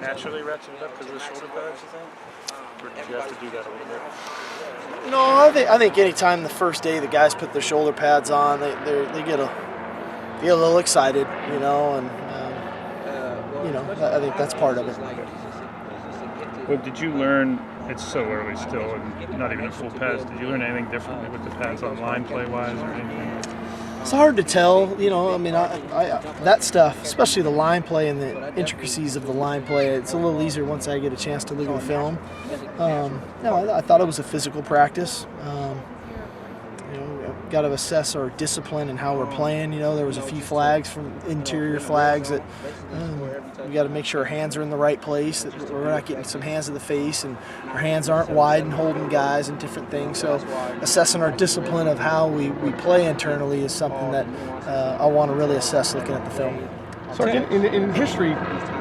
naturally ratcheted up because of the shoulder pads, you think? Or did you have to do that a little bit? No, I think anytime the first day the guys put their shoulder pads on, they get a little excited, you know, and I think that's part of it. Well, did you learn? It's so early still, and not even a full pads. Did you learn anything differently with the pads on line play-wise or anything? It's hard to tell, you know. I mean, I that stuff, especially the line play and the intricacies of the line play, it's a little easier once I get a chance to look at the film. I thought it was a physical practice. Got to assess our discipline and how we're playing. You know, there was a few flags from interior flags that we got to make sure our hands are in the right place, that we're not getting some hands to the face and our hands aren't wide and holding guys and different things. So assessing our discipline of how we play internally is something that I want to really assess looking at the film. So in history,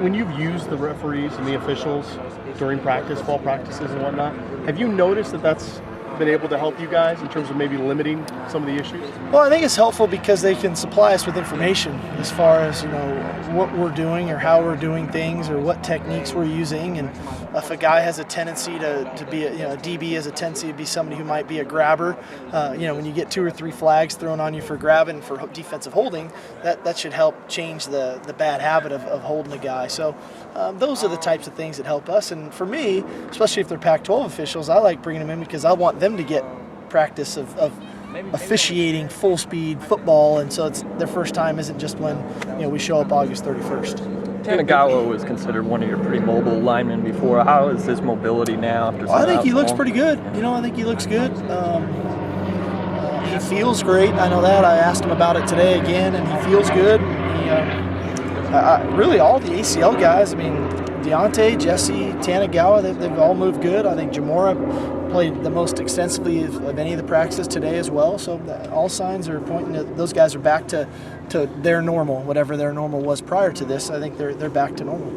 when you've used the referees and the officials during practice, fall practices and whatnot, have you noticed that that's been able to help you guys in terms of maybe limiting some of the issues? Well, I think it's helpful because they can supply us with information as far as, you know, what we're doing or how we're doing things or what techniques we're using. And if a guy has a tendency to be, a DB has a tendency to be somebody who might be a grabber, when you get 2 or 3 flags thrown on you for grabbing, for defensive holding, that should help change the bad habit of holding a guy. So those are the types of things that help us. And for me, especially if they're Pac-12 officials, I like bringing them in because I want them to get practice of officiating full speed football, and so it's their first time isn't just when we show up August 31st. Tanagawa was considered one of your pretty mobile linemen before. How is his mobility now? I think he looks pretty good. I think he looks good. He feels great. I know that. I asked him about it today again, and he feels good. Really, all the ACL guys. I mean, Deontay, Jesse, Tanagawa, they've all moved good. I think Jamora played the most extensively of any of the practices today as well. So all signs are pointing to those guys are back to their normal, whatever their normal was prior to this. I think they're back to normal.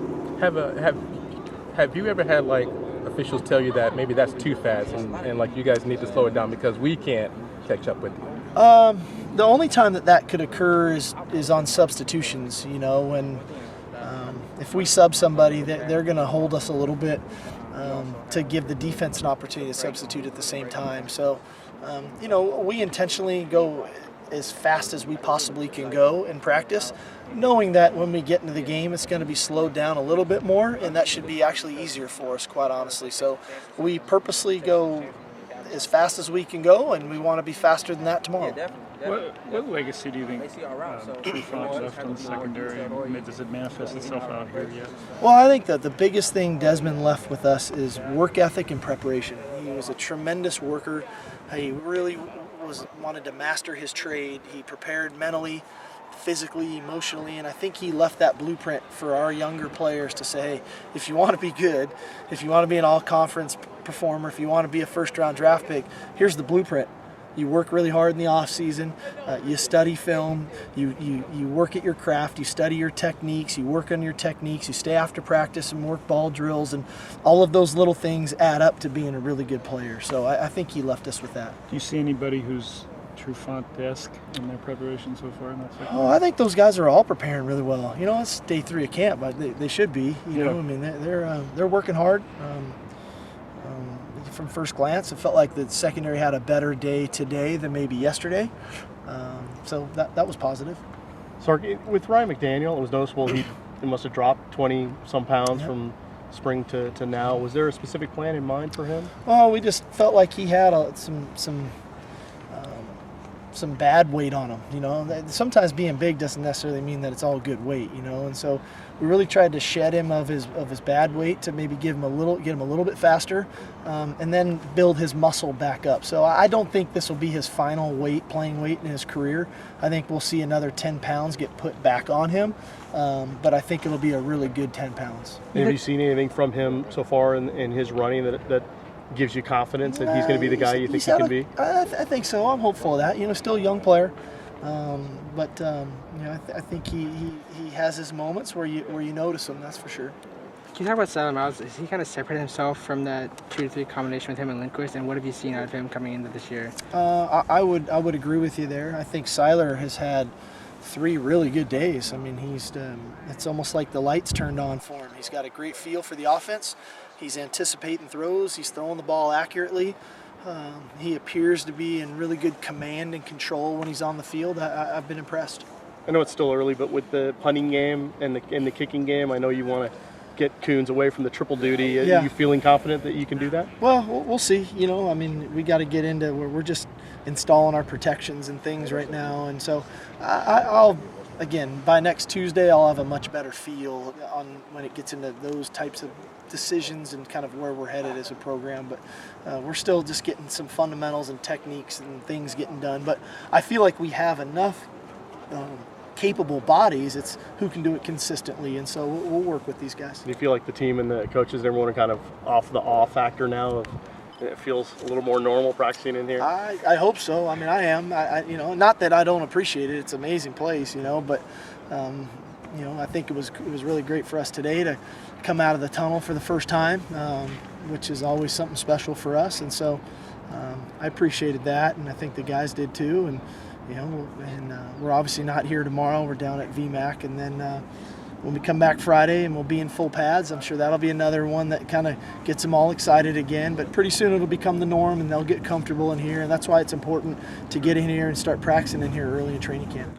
Have you ever had like officials tell you that maybe that's too fast and like you guys need to slow it down because we can't catch up with you? The only time that could occur is on substitutions. When if we sub somebody, they're going to hold us a little bit to give the defense an opportunity to substitute at the same time. So, we intentionally go as fast as we possibly can go in practice, knowing that when we get into the game, it's going to be slowed down a little bit more, and that should be actually easier for us, quite honestly. So we purposely go as fast as we can go, and we want to be faster than that tomorrow. What legacy do you think Trufant left on the secondary? Does it manifest itself out here yet? Well, I think that the biggest thing Desmond left with us is work ethic and preparation. He was a tremendous worker. He really wanted to master his trade. He prepared mentally, physically, emotionally, and I think he left that blueprint for our younger players to say, hey, if you want to be good, if you want to be an all-conference performer, if you want to be a first-round draft pick, here's the blueprint. You work really hard in the off season. You study film. You work at your craft. You study your techniques. You work on your techniques. You stay after practice and work ball drills, and all of those little things add up to being a really good player. So I think he left us with that. Do you see anybody who's Trufant-esque in their preparation so far in that second? Oh, I think those guys are all preparing really well. It's day 3 of camp, but they should be. I mean, they're working hard. From first glance, it felt like the secondary had a better day today than maybe yesterday. So that was positive. Sark, with Ryan McDaniel, it was noticeable he must have dropped 20-some pounds from spring to now. Was there a specific plan in mind for him? Well, we just felt like he had some bad weight on him. Sometimes being big doesn't necessarily mean that it's all good weight. And so we really tried to shed him of his bad weight to maybe get him a little bit faster, and then build his muscle back up. So I don't think this will be his final playing weight in his career. I think we'll see another 10 pounds get put back on him, but I think it'll be a really good 10 pounds. Have you seen anything from him so far in his running that gives you confidence that he's going to be the guy you think he can be? I think so. I'm hopeful of that. Still a young player, but I think he has his moments where you notice him. That's for sure. Can you talk about Salem Miles? Is he kind of separated himself from that 2-3 combination with him and Lindquist? And what have you seen out of him coming into this year? I would agree with you there. I think Seiler has had 3 really good days. I mean, it's almost like the lights turned on for him. He's got a great feel for the offense. He's anticipating throws. He's throwing the ball accurately. He appears to be in really good command and control when he's on the field. I've been impressed. I know it's still early, but with the punting game and the kicking game, I know you want to get Coons away from the triple duty. Yeah. Are you feeling confident that you can do that? Well, we'll see. I mean, we got to get into where we're just installing our protections and things right now. And so I'll, again, by next Tuesday, I'll have a much better feel on when it gets into those types of decisions and kind of where we're headed as a program. But we're still just getting some fundamentals and techniques and things getting done. But I feel like we have enough capable bodies. It's who can do it consistently, and so we'll work with these guys. Do you feel like the team and the coaches, everyone are kind of off the awe factor now? Of it feels a little more normal practicing in here? I hope so. I mean, I am. Not that I don't appreciate it. It's an amazing place, but I think it was really great for us today to come out of the tunnel for the first time, which is always something special for us. And so I appreciated that, and I think the guys did too. And we're obviously not here tomorrow. We're down at VMAC, and then when we come back Friday and we'll be in full pads, I'm sure that'll be another one that kind of gets them all excited again. But pretty soon it'll become the norm, and they'll get comfortable in here, and that's why it's important to get in here and start practicing in here early in training camp.